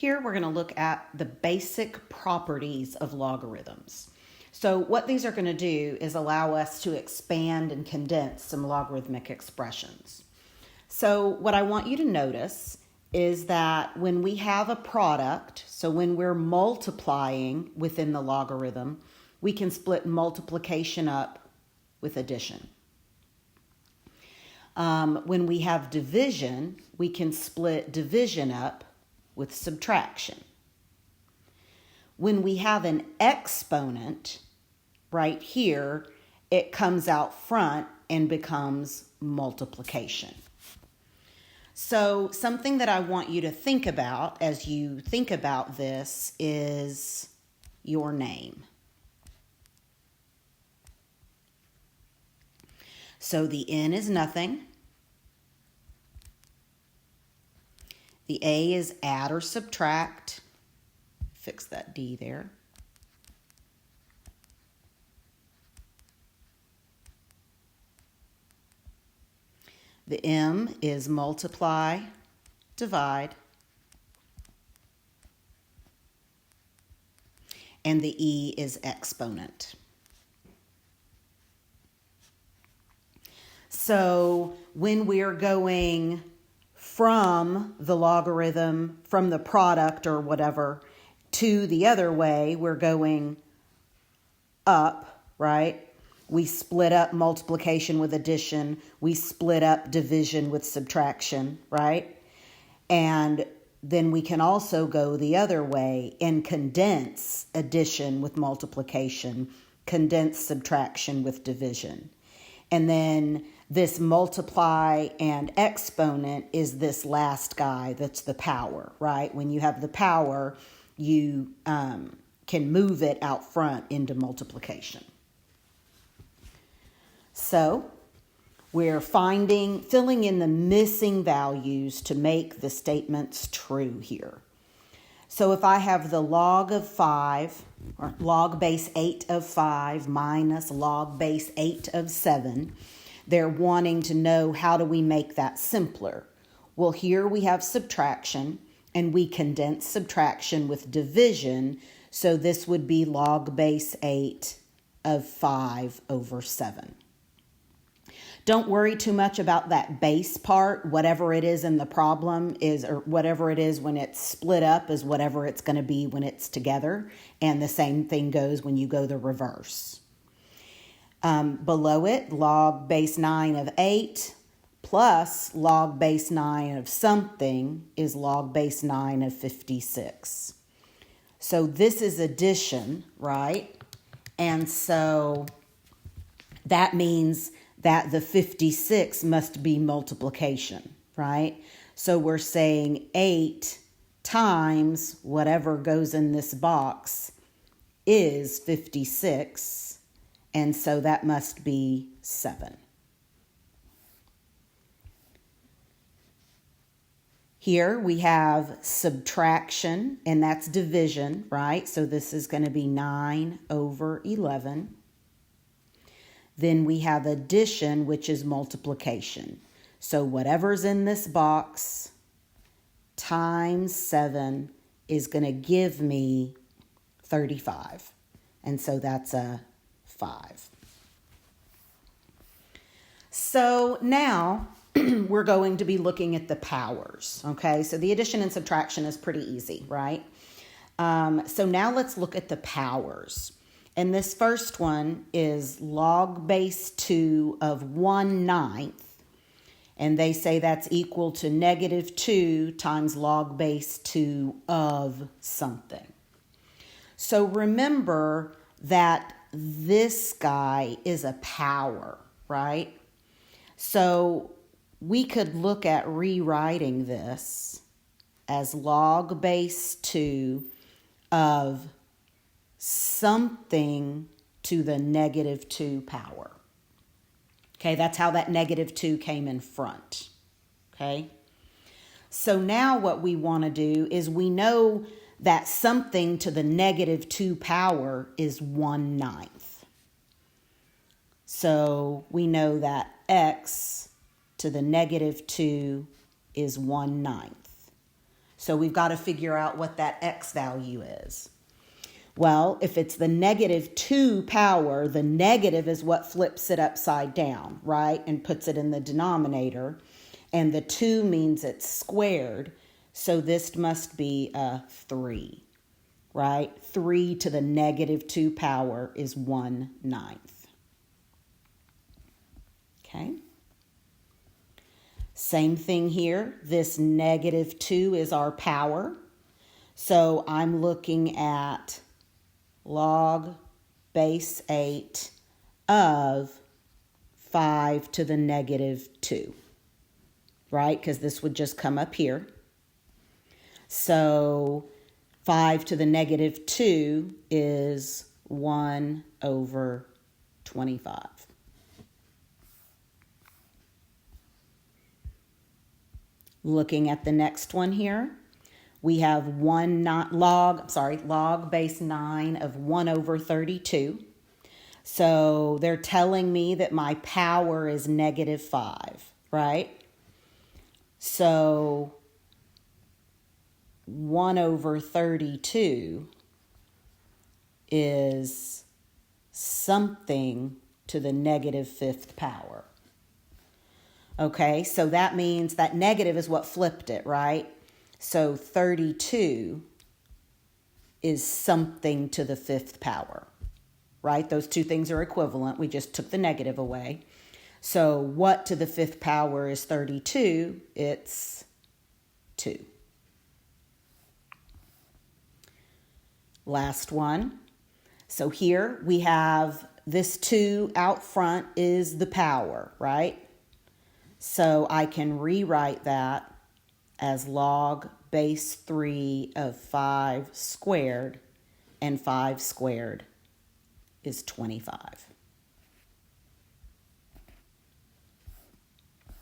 Here we're going to look at the basic properties of logarithms. So what these are going to do is allow us to expand and condense some logarithmic expressions. So what I want you to notice is that when we have a product, so when we're multiplying within the logarithm, we can split multiplication up with addition. When we have division, we can split division up with subtraction. When we have an exponent, right here, it comes out front and becomes multiplication. So something that I want you to think about as you think about this is your name. So the N is nothing. The A is add or subtract. Fix that D there. The M is multiply, divide. And the E is exponent. So when we're going from the logarithm, from the product or whatever, to the other way, we're going up, right? We split up multiplication with addition. We split up division with subtraction, right? And then we can also go the other way and condense addition with multiplication, condense subtraction with division. And then this multiply and exponent is this last guy that's the power, right? When you have the power, you can move it out front into multiplication. So we're filling in the missing values to make the statements true here. So if I have the log of 5, or log base 8 of 5 minus log base 8 of 7, they're wanting to know, how do we make that simpler? Well, here we have subtraction, and we condense subtraction with division, so this would be log base 8 of 5 over 7. Don't worry too much about that base part. Whatever it is in the problem is, or whatever it is when it's split up is whatever it's going to be when it's together. And the same thing goes when you go the reverse. Below it, log base 9 of 8 plus log base 9 of something is log base 9 of 56. So this is addition, right? And so that means that the 56 must be multiplication, right? So we're saying 8 times whatever goes in this box is 56, and so that must be 7. Here we have subtraction, and that's division, right? So this is going to be 9 over 11. Then we have addition, which is multiplication. So whatever's in this box times 7 is going to give me 35. And so that's a 5. So now we're going to be looking at the powers, okay? So the addition and subtraction is pretty easy, right? So now let's look at the powers. And this first one is log base 2 of 1/9. And they say that's equal to negative 2 times log base 2 of something. So remember that this guy is a power, right? So we could look at rewriting this as log base 2 of something to the negative 2 power. Okay, that's how that negative 2 came in front. Okay, so now what we want to do is, we know that something to the negative 2 power is 1/9. So we know that x to the negative 2 is 1/9. So we've got to figure out what that x value is. Well, if it's the negative 2 power, the negative is what flips it upside down, right? And puts it in the denominator. And the 2 means it's squared. So this must be a 3, right? 3 to the negative 2 power is 1/9. Okay. Same thing here. This negative 2 is our power. So I'm looking at log base 8 of 5 to the negative 2, right? Because this would just come up here. So 5 to the negative 2 is 1/25. Looking at the next one here, we have log base 9 of 1/32. So they're telling me that my power is -5, right? So 1/32 is something to the -5th power. Okay, so that means that negative is what flipped it, right? So 32 is something to the 5th power, right? Those two things are equivalent. We just took the negative away. So what to the 5th power is 32? It's 2. Last one. So here we have this 2 out front is the power, right? So I can rewrite that as log base 3 of 5 squared, and 5 squared is 25.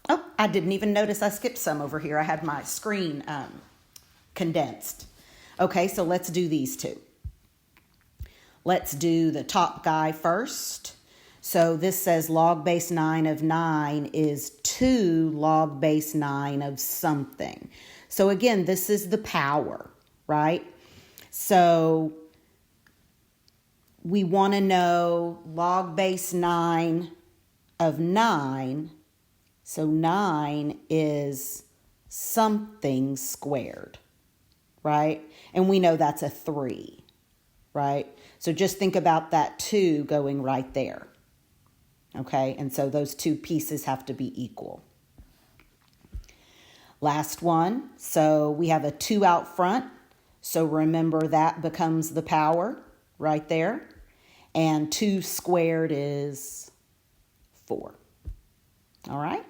Oh, I didn't even notice I skipped some over here. I had my screen condensed. Okay, so let's do these two. Let's do the top guy first. So this says log base 9 of 9 is 2 log base 9 of something. So again, this is the power, right? So we want to know log base 9 of 9. So 9 is something squared, right? And we know that's a 3, right? So just think about that 2 going right there. Okay, and so those two pieces have to be equal. Last one, so we have a 2 out front. So remember that becomes the power right there. And 2 squared is 4. All right.